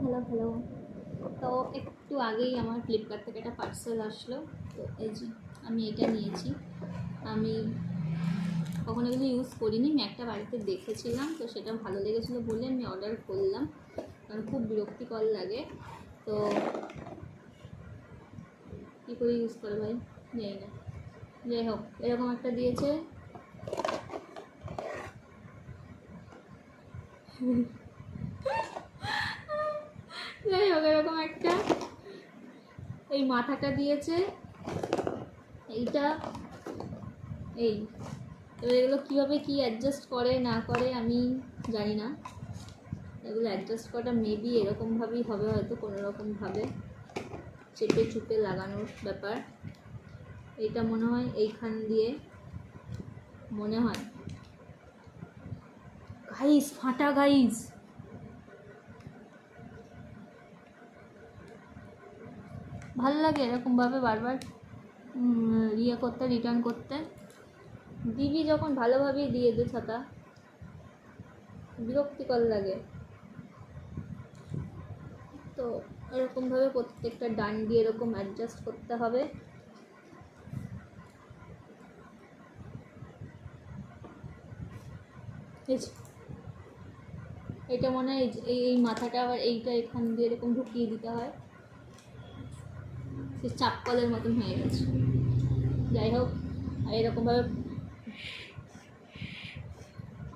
Hello. তো একটু আগেই আমার ফ্লিপকার্ট থেকে একটা পার্সেল আসলো। তো এই যে আমি এটা নিয়েছি। আমি কখনো এগুলো ইউজ করিনি, আমি একটা বাড়িতে দেখেছিলাম, তো সেটা ভালো লেগেছিলো বলে আমি অর্ডার করলাম, কারণ খুব বিরক্তিকর লাগে। তো কী করে ইউজ করে ভাই জানি না, যাই হোক এরকম একটা দিয়েছে। যাই হোক এরকম একটা এই মাথাটা দিয়েছে, এইটা এই। এবার এগুলো কীভাবে কী অ্যাডজাস্ট করে না করে আমি জানি না। এগুলো অ্যাডজাস্ট করাটা মেবি এরকমভাবেই হবে, হয়তো কোনো রকমভাবে চেপে চুপে লাগানোর ব্যাপার। এইটা মনে হয় এইখান দিয়ে, মনে হয় গাইস ফাটা গাইস। ভালো লাগে এরকমভাবে বারবার ইয়ে করতে, রিটার্ন করতে। দিবি যখন ভালোভাবেই দিয়ে দে ছাতা, বিরক্তিকর লাগে। তো এরকমভাবে প্রত্যেকটা ডান দিয়ে এরকম অ্যাডজাস্ট করতে হবে। এটা মনে হয় এই মাথাটা আবার এইটা এখান দিয়ে এরকম ঢুকিয়ে দিতে হয়, সে চাপকলের মতন হয়ে গেছে। যাই হোক এরকমভাবে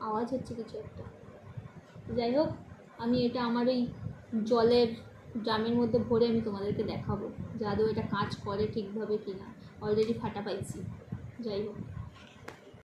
আওয়াজ হচ্ছে কিছু একটা। যাই হোক আমি এটা আমার এই জলের ড্রামের মধ্যে ভরে আমি তোমাদেরকে দেখাবো যে আদৌ এটা কাজ করে ঠিকভাবে কি না। অলরেডি ফাটা পাইছি। যাই হোক।